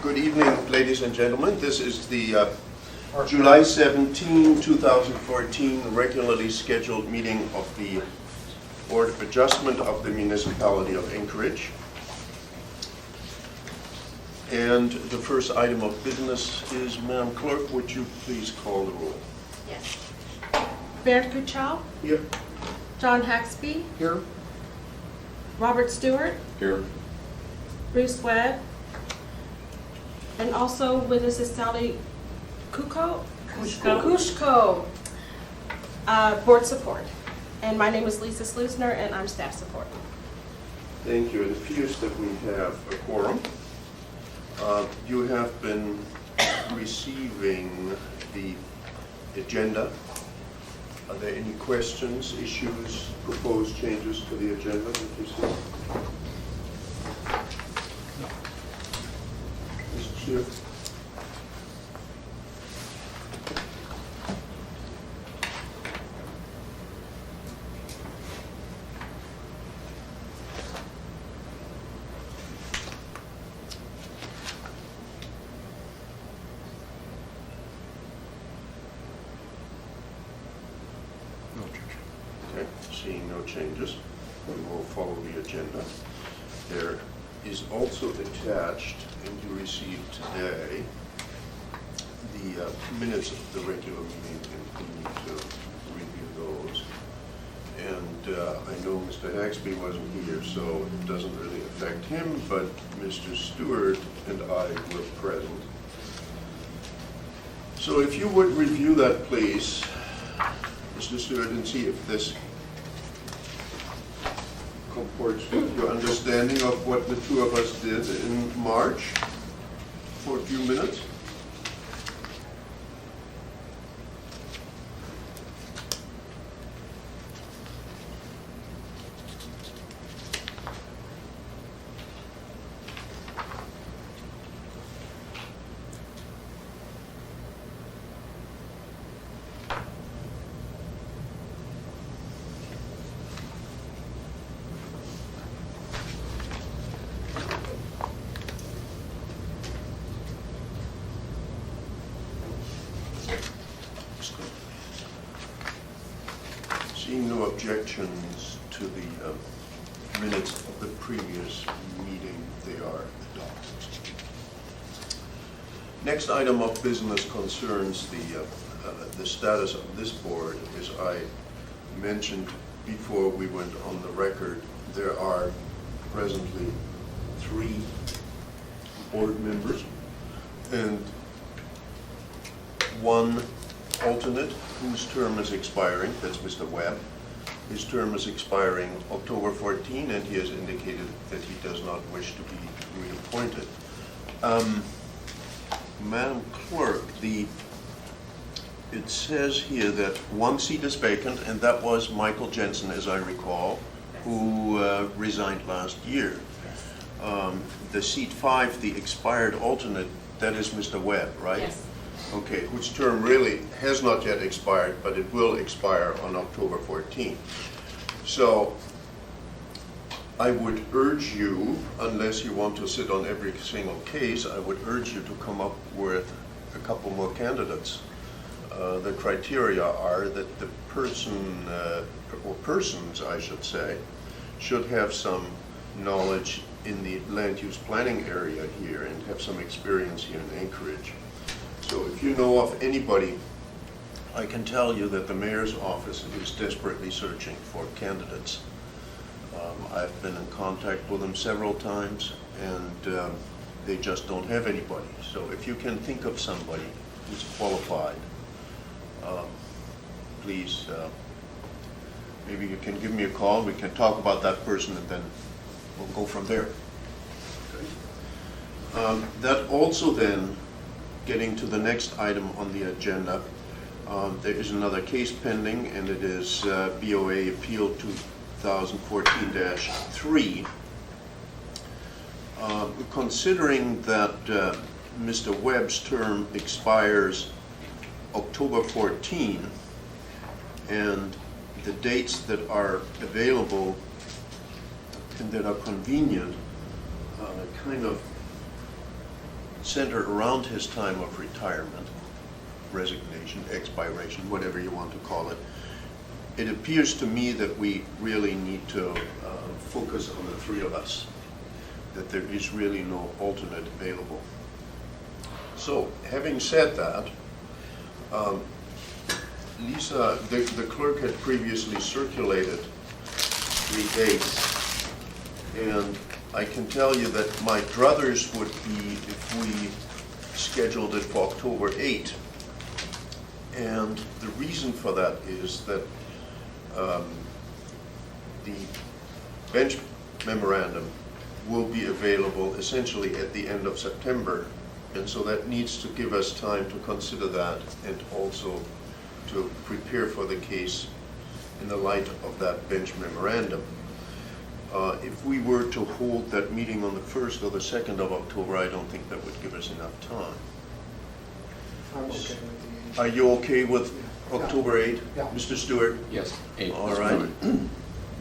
Good evening, ladies and gentlemen. This is the July 17, 2014 regularly scheduled meeting of the Board of Adjustment of the Municipality of Anchorage. And the first item of business is, Madam Clerk, would you please call the roll? Yes. Bernd Kuchau, Here. John Haxby, Here. Robert Stewart, Here. Bruce Webb, and also with us is Sally Kushko, board support. And my name is Lisa Slusner, and I'm staff support. Thank you. It appears that we have a quorum. You have been receiving the agenda. Are there any questions, issues, proposed changes to the agenda that you see? Mr. Chair? Okay, seeing no changes, we will follow the agenda. There is also attached, and you received today, the minutes of the regular meeting, and we need to review those. And I know Mr. Haxby wasn't here, so it doesn't really affect him, but Mr. Stewart and I were present. So if you would review that, please, Mr. Stewart, and see if this comports with your understanding of what the two of us did in March for a few minutes. Seeing no objections to the minutes of the previous meeting, they are adopted. Next item of business concerns the status of this board. As I mentioned before we went on the record, there are presently 3 board members and 1 alternate whose term is expiring. That's Mr. Webb. His term is expiring October 14, and he has indicated that he does not wish to be reappointed. Madam Clerk, it says here that 1 seat is vacant, and that was Michael Jensen, as I recall, who resigned last year. The seat 5, the expired alternate, that is Mr. Webb, right? Yes. Okay, whose term really has not yet expired, but it will expire on October 14th. So I would urge you, unless you want to sit on every single case, I would urge you to come up with a couple more candidates. The criteria are that the person, or persons I should say, should have some knowledge in the land use planning area here and have some experience here in Anchorage. So if you know of anybody, I can tell you that the mayor's office is desperately searching for candidates. I've been in contact with them several times, and they just don't have anybody. So if you can think of somebody who's qualified, please, maybe you can give me a call. We can talk about that person, and then we'll go from there. Okay. That also then, getting to the next item on the agenda, there is another case pending, and it is BOA Appeal 2014-3. Considering that Mr. Webb's term expires October 14, and the dates that are available and that are convenient kind of center around his time of retirement, resignation, expiration, whatever you want to call it, it appears to me that we really need to focus on the three of us, that there is really no alternate available. So, having said that, Lisa, the clerk had previously circulated 3 dates, and I can tell you that my druthers would be if we scheduled it for October 8. And the reason for that is that the bench memorandum will be available essentially at the end of September. And so that needs to give us time to consider that and also to prepare for the case in the light of that bench memorandum. If we were to hold that meeting on the 1st or the 2nd of October, I don't think that would give us enough time. I'm okay with the 8th. Are you okay with October 8? Yeah. Mr. Stewart? Yes. 8. All right.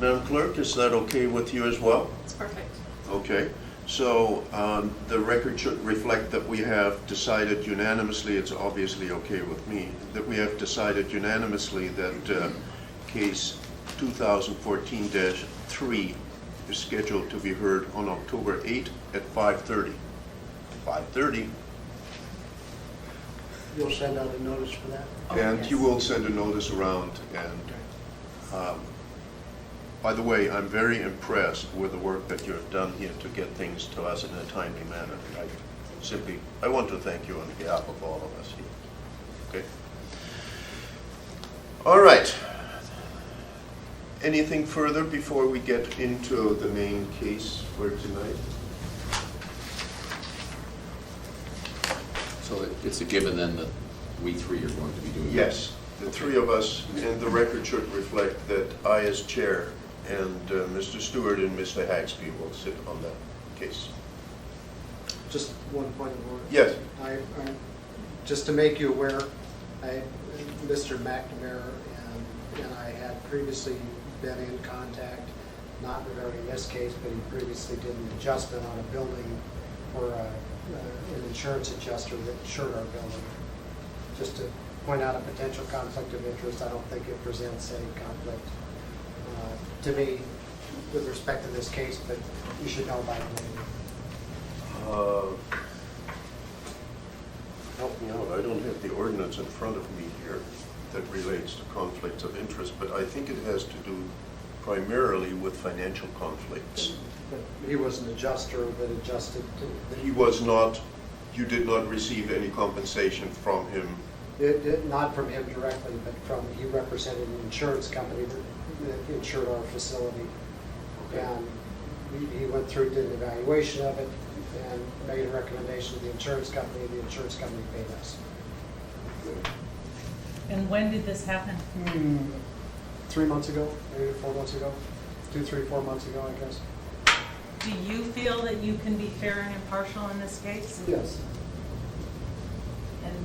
Madam Clerk, is that okay with you as well? It's perfect. Okay. So the record should reflect that we have decided unanimously, it's obviously okay with me, that we have decided unanimously that case 2014-3 is scheduled to be heard on October 8 at 5:30. 5:30. You'll send out a notice for that? And yes. you will send a notice around, and by the way, I'm very impressed with the work that you have done here to get things to us in a timely manner. I want to thank you on behalf of all of us here. Okay? All right. Anything further before we get into the main case for tonight? So it's a given then that we three are going to be doing it? Yes, the three of us, and the record should reflect that I as chair and Mr. Stewart and Mr. Hagsby will sit on that case. Just one point of order. Yes. Just to make you aware, Mr. McNamara and I had previously been in contact, not regarding this case, but he previously did an adjustment on a building for an insurance adjuster that insured our building. Just to point out a potential conflict of interest, I don't think it presents any conflict to me with respect to this case, but you should know by the name. Help me out, I don't have the ordinance in front of me here that relates to conflicts of interest, but I think it has to do primarily with financial conflicts. But he was an adjuster that adjusted to He was not, you did not receive any compensation from him. not from him directly, but he represented an insurance company that insured our facility. Okay. And he went through, did an evaluation of it, and made a recommendation to the insurance company. The insurance company paid us. And when did this happen? 3 months ago, maybe 4 months ago, 2, 3, 4 months ago, I guess. Do you feel that you can be fair and impartial in this case? Yes. And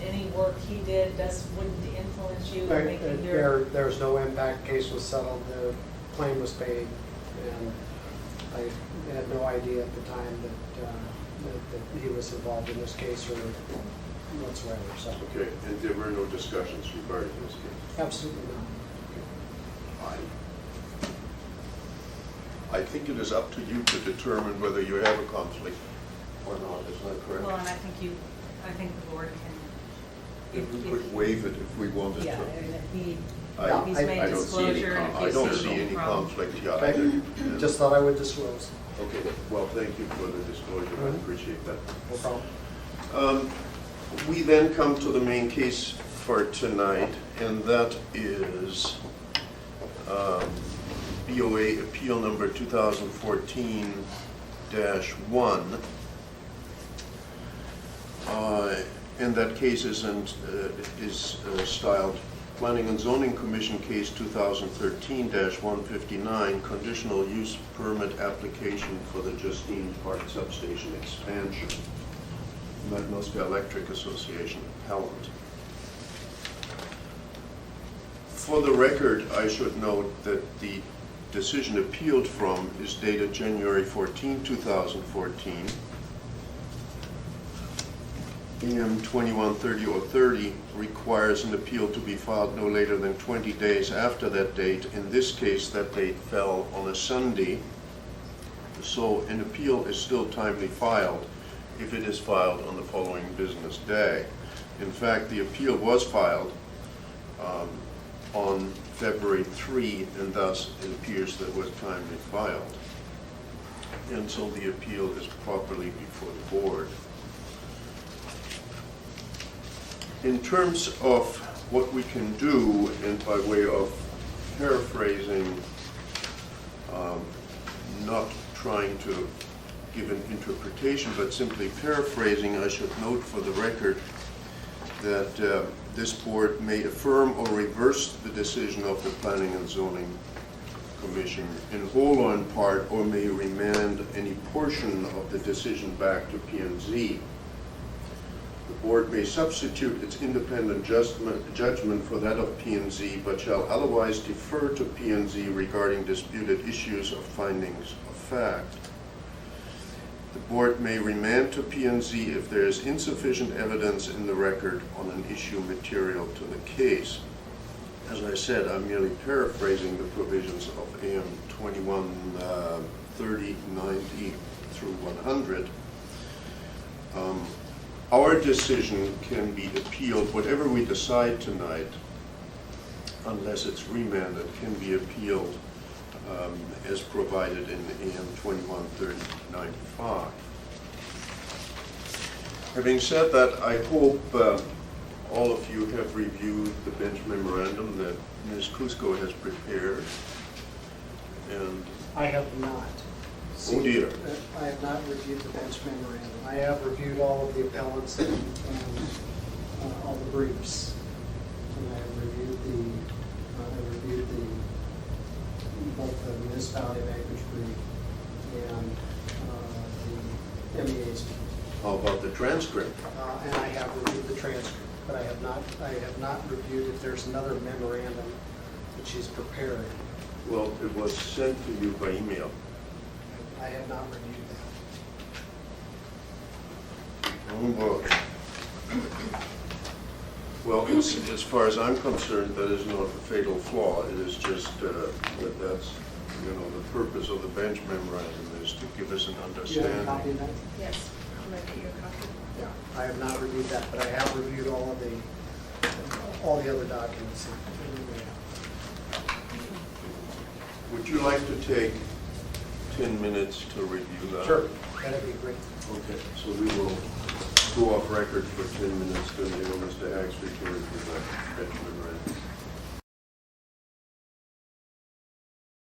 any work he did wouldn't influence you in making your... There's no impact. Case was settled. The claim was paid, and I had no idea at the time that he was involved in this case or whatsoever. So Okay, and there were no discussions regarding this case? absolutely not. I think it is up to you to determine whether you have a conflict or not, isn't that correct? Well, and I think the board can... If we could waive it if we wanted Yeah, to. and if he's I made I don't see any disclosure and if I he's don't no see any problem. conflict here Okay. either. Just thought I would disclose. Okay, well, thank you for the disclosure, I appreciate that. No problem. We then come to the main case for tonight, and that is BOA Appeal Number 2014-1. And that case is styled Planning and Zoning Commission Case 2013-159, Conditional Use Permit Application for the Justine Park Substation Expansion. Magnoska Electric Association appellant. For the record, I should note that the decision appealed from is dated January 14, 2014. AM 2130 or 30 requires an appeal to be filed no later than 20 days after that date. In this case, that date fell on a Sunday, so an appeal is still timely filed if it is filed on the following business day. In fact, the appeal was filed on February 3, and thus it appears that it was timely filed. And so the appeal is properly before the board. In terms of what we can do, and by way of paraphrasing, not trying to give an interpretation, but simply paraphrasing, I should note for the record that this board may affirm or reverse the decision of the Planning and Zoning Commission in whole or in part, or may remand any portion of the decision back to P&Z. The board may substitute its independent judgment for that of P&Z, but shall otherwise defer to P&Z regarding disputed issues of findings of fact. The board may remand to P&Z if there is insufficient evidence in the record on an issue material to the case. As I said, I'm merely paraphrasing the provisions of AM 2130, 90 through 100. Our decision can be appealed, whatever we decide tonight, unless it's remanded, can be appealed as provided in AM 2130-95. Having said that, I hope all of you have reviewed the bench memorandum that Ms. Cusco has prepared. And I have not. Oh dear. I have not reviewed the bench memorandum. I have reviewed all of the appellants and all the briefs. And I have reviewed both the municipality language brief and the MEA's. how about the transcript? And I have reviewed the transcript, but I have not reviewed if there's another memorandum that she's prepared. Well, it was sent to you by email. I have not reviewed that. Oh, boy. Well, as far as I'm concerned, that is not a fatal flaw. It is just that that's, the purpose of the bench memorandum is to give us an Do you have a copy understanding. of that? Yes, I'm going to get you a copy. Yeah, I have not reviewed that, but I have reviewed all the other documents. Would you like to take 10 minutes to review that? Sure, that'd be great. Okay, so we will go off record for 10 minutes, then Mr. Haxby can review.